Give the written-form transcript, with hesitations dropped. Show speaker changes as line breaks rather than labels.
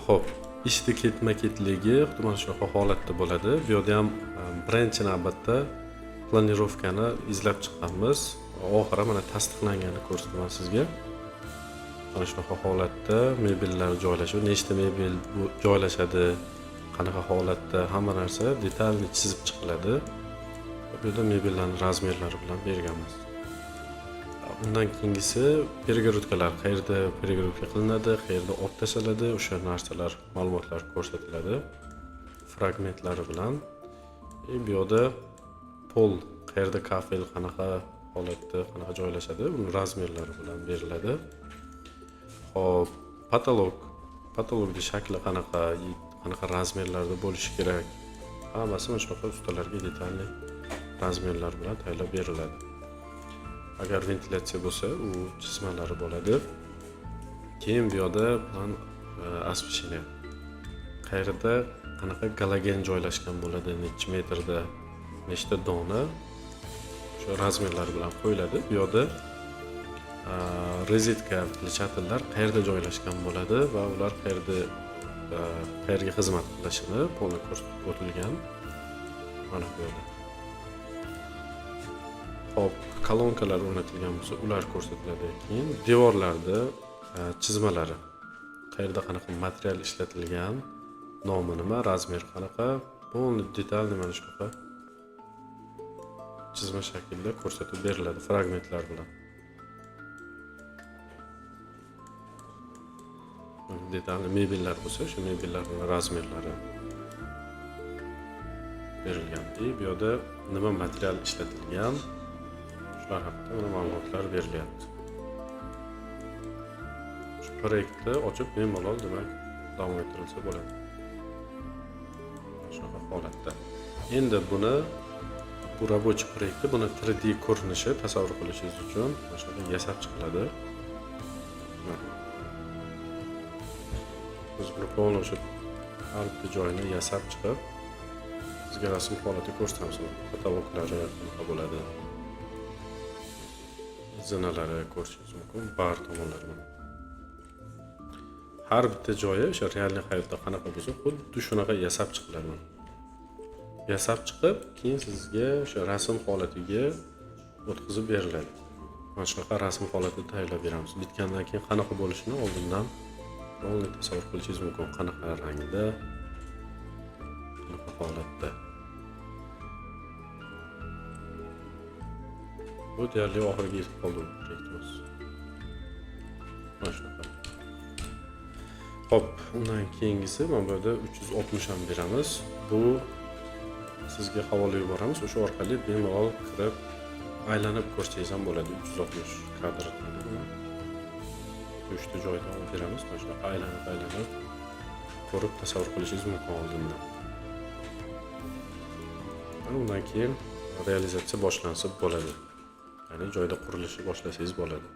Xo'p, ishni ketma-ketligi xuddi mana shunaqa holatda bo'ladi. Bu yerda ham birinchi navbatda planirovkani izlab chiqqanmiz. Oxiri mana tasdiqlanganini ko'rsataman sizga. Mana shunaqa holatda mebellar joylashuv, nechta mebel joylashadi, qanaqa holatda hamma narsa detalni chizib chiqiladi. Bu yerda mebellarning razmerlari bilan berganmiz. Undan keyingisi peregorodkalar qayerda peregorodka qilinadi, qayerda olib tashaladi, o'sha narsalar, ma'lumotlar ko'rsatiladi fragmentlari bilan. Bu yerda pol qayerda kafel qanaqa holatda, qanaqa joylashadi, uning razmerlari bilan beriladi. Hop, patologning shakli qanaqa razmerlarda bo'lishi kerak. Hammasi mana shunaqa ustalarga detalli razmerlar bilan tayyorlab beriladi. Agar ventilyatsiya bo'lsa, u chizmalari bo'ladi. Keyin bu yerda plan освещение. Qayerda qanaqa galogen joylashgan bo'ladi, necha metrda, nechta dona o'sha razmerlar bilan qo'yiladi. Bu yerda rozetka klchatillar qayerda joylashgan bo'ladi va ular qayerga xizmat qilishini to'liq ko'rsatib o'tilgan. Mana bu yerda. Hop, kolonkalar o'rnatilgan bo'lsa, ular ko'rsatiladi. Keyin devorlarda chizmalari. Qayerda qanaqa material ishlatilgan, nomi nima, razmer qanaqa, buni detalni mana shunaqa chizma shaklda ko'rsatib beriladi fragmentlar bilan. Detalli mebellar bo'lsa, shu mebellarning razmerlari berilgan. Bu yerda nima material ishlatilgan, shular haqida ma'lumotlar berilyapti. Shu proyektni ochib bemalol demak davom ettirilsa bo'ladi. Shunaqa holatda. Endi buni bu рабочий proyektni buni 3D ko'rinishi tasavvur qilishingiz uchun mana yasab chiqiladi. Biz buni polnoshib har bitta joyini yasab chiqib, sizga rasm holati ko'rsatamiz. Kataloglari qanaqa bo'ladi, zinalari ko'rishingiz mumkin, bar tomonlari. Har bitta joyi o'sha realniy hayotda qanaqa bo'lsa, xuddi shunaqa yasab chiqiladi. Yasab chiqib, keyin sizga o'sha rasm holatiga o'tkazib beriladi. Mana shunaqa rasm holatida tayyorlab beramiz. Bitgandan keyin qanaqa bo'lishini oldindan to'liq tasavvur qilishingiz mumkin. Qanaqa rangda, qanaqa holatda. Bu deyarli oxiriga yetib qoldi proyektimiz. Mana shunaqa. Hop, undan keyingisi mana bu yerda 360 ham beramiz. Bu sizga havola yuboramiz. O'sha orqali bemalol kirib aylanib ko'rsangiz ham bo'ladi. 360 kadr. Uchta joydan olib beramiz. Mana shunaqa aylanib ko'rib tasavvur qilishingiz mumkin oldindan. Undan keyin realizatsiya boshlansa bo'ladi. Ya'ni joyda qurilishni boshlasangiz bo'ladi.